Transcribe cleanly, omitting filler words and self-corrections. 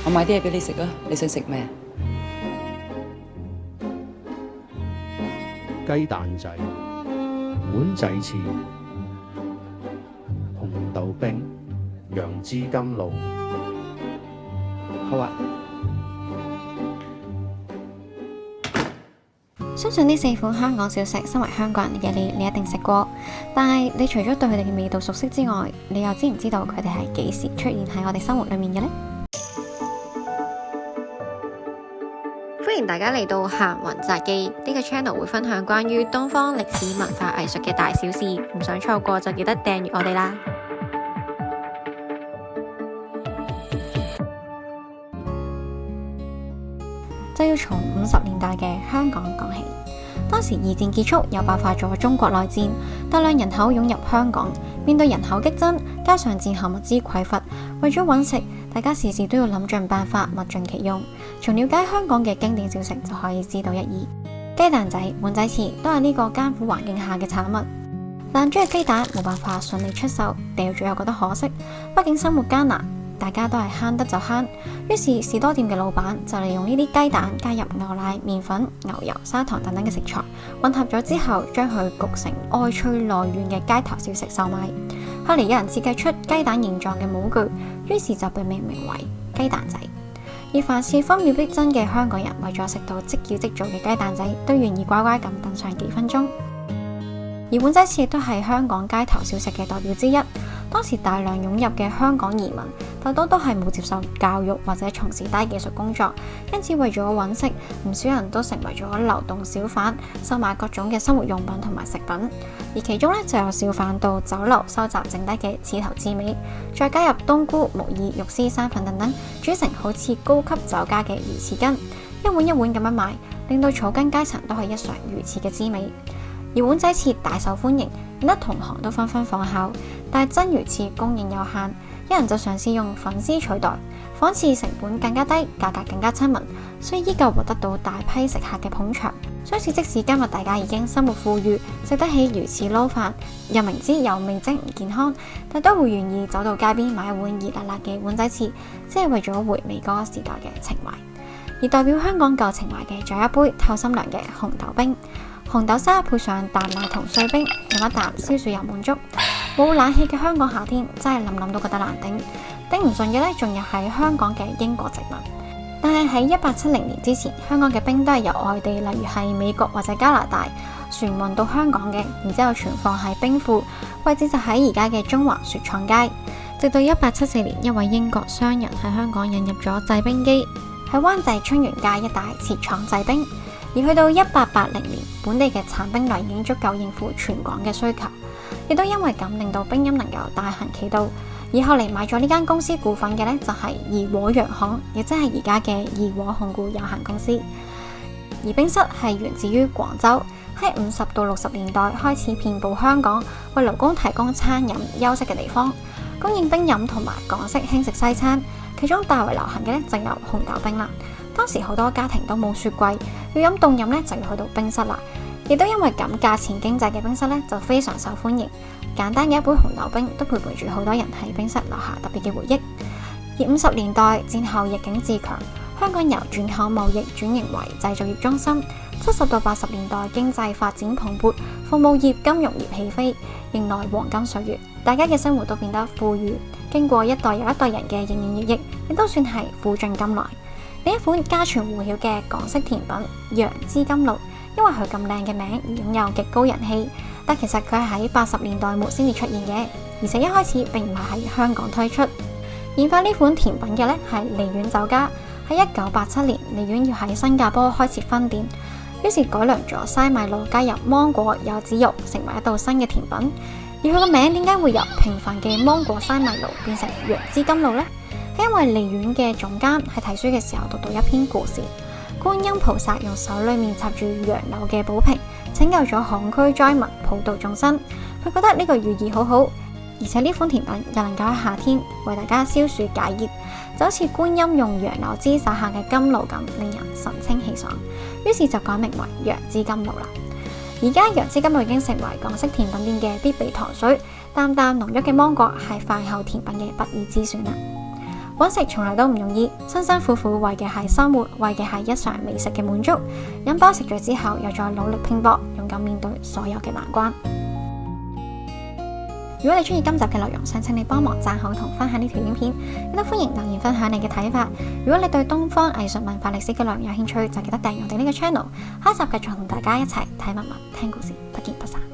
我買啲嘢俾你食啊，你想食咩？雞蛋仔、碗仔翅、紅豆冰、楊枝甘露。好啊。相信呢4款香港小食，身為香港人嘅你一定食過。但係你除咗對佢哋嘅味道熟悉之外，你又知唔知道佢哋係幾時出現喺我哋生活裏面嘅呢？歡迎大家嚟到行雲雜記，呢個 channel 會分享關於東方歷史文化藝術嘅大小事，唔想錯過就記得訂閱我哋啦。就要從50年代嘅香港講起。當時二戰結束，又爆發咗中國內戰，大量人口湧入香港。面對人口激增，加上戰後物資匱乏，為咗揾食，大家時時都要諗盡辦法，物盡其用。從了解香港嘅經典小食就可以知道一二。雞蛋仔、碗仔翅都係呢個艱苦環境下嘅產物。爛咗嘅雞蛋冇辦法順利出售，掉咗又覺得可惜，畢竟生活艱難。大家都係慳得就慳，於是士多店嘅老闆就利用呢啲雞蛋加入牛奶、麵粉、牛油、砂糖等等嘅食材，混合咗之後，將佢焗成外脆內軟嘅街頭小食售賣。後嚟有人設計出雞蛋形狀嘅模具，於是就被命名為雞蛋仔。而凡是分秒必爭嘅香港人，為咗食到即叫即做嘅雞蛋仔，都願意乖乖咁等上幾分鐘。而碗仔翅亦都係香港街頭小食嘅代表之一。當時大量湧入嘅香港移民，大多都係冇接受教育或者從事低技術工作，因此為咗揾食，唔少人都成為咗流動小販，售賣各種嘅生活用品同埋食品。而其中就有小販到酒樓收集剩低嘅翅頭翅尾，再加入冬菇、木耳、肉絲、生粉等等，煮成好似高級酒家嘅魚翅羹，一碗一碗咁樣賣，令到草根階層都可以一嘗魚翅嘅滋味。而碗仔翅大受歡迎，引得同行都紛紛仿效，但係真魚翅供應有限，有人就嘗試用粉絲取代，仿翅成本更加低，價格更加親民，所以依舊獲得到大批食客嘅捧場。所以即使今日大家已經生活富裕，食得起魚翅撈飯，又明知有味精唔健康，但都會願意走到街邊買一碗熱辣辣嘅碗仔翅，只係為咗回味嗰個時代嘅情懷。而代表香港舊情懷嘅，仲有一杯透心涼嘅紅豆冰。紅豆沙配上淡奶同碎冰，飲一啖消暑又滿足。冇冷氣嘅香港夏天真係諗都覺得難頂。頂唔順嘅呢，仲有喺香港嘅英國殖民。但係喺1870年之前，香港嘅冰都係由外地，例如係美國或者加拿大船運到香港嘅，然之後存放喺冰庫，位置就喺而家嘅中環雪廠街。直到1874年，一位英國商人喺香港引入咗製冰機，喺灣仔春園街一帶設廠製冰。而去到1880年，本地嘅產冰量已經足夠應付全港嘅需求，亦都因為咁令到冰飲能夠大行其道。而後嚟買咗呢間公司股份嘅呢，就係怡和洋行，亦即係而家嘅怡和控股有限公司。而冰室係源自於廣州，喺50到60年代開始遍佈香港，為勞工提供餐飲休息嘅地方，供應冰飲同埋港式輕食西餐。其中大為流行嘅呢，就有紅豆冰啦。當時好多家庭都冇雪櫃，要飲凍飲呢，就要去到冰室啦。亦都因為咁，價錢經濟嘅冰室呢，就非常受歡迎。簡單嘅一杯紅豆冰都陪伴住好多人喺冰室留下特別嘅回憶。而50年代戰後逆境自強，香港由轉口貿易轉型為製造業中心。70到80年代經濟發展蓬勃，服務業、金融業起飛，迎來黃金歲月，大家嘅生活都變得富裕。經過一代又一代人嘅營營役役，亦都算係苦盡甘來。另一款家傳戶曉嘅港式甜品楊枝甘露，因為佢咁靚嘅名而擁有極高人氣，但其實佢係喺80年代末先至出現嘅，而且一開始並唔係喺香港推出。研發呢款甜品嘅呢係利苑酒家，喺1987年利苑要喺新加坡開設分店，於是改良咗西米露加入芒果柚子肉，成為一道新嘅甜品。而佢個名點解會由平凡嘅芒果西米露變成楊枝甘露呢？係因為利苑嘅總監喺睇書嘅時候讀到一篇故事，觀音菩薩用手裏面插住楊柳嘅寶瓶，拯救咗旱區災民，普渡眾生。佢覺得呢個寓意好好，而且呢款甜品又能夠喺夏天為大家消暑解熱，就好似觀音用楊柳枝灑下嘅甘露咁，令人神清氣爽。於是就改名為楊枝甘露啦。而家楊枝甘露已經成為港式甜品店嘅必備糖水，淡淡濃郁嘅芒果係飯後甜品嘅不二之選啦。揾食從來都唔容易，辛辛苦苦為嘅係生活，為嘅係日常美食嘅滿足。飲飽食醉之後，又再努力拼搏，勇敢面對所有嘅難關。如果你中意今集嘅內容，想請你幫忙讚好同分享呢條影片，亦都歡迎留言分享你嘅睇法。如果你對東方藝術文化歷史嘅內容有興趣，就記得訂閱我哋呢個 channel。下一集繼續同大家一齊睇文物、聽故事，不見不散。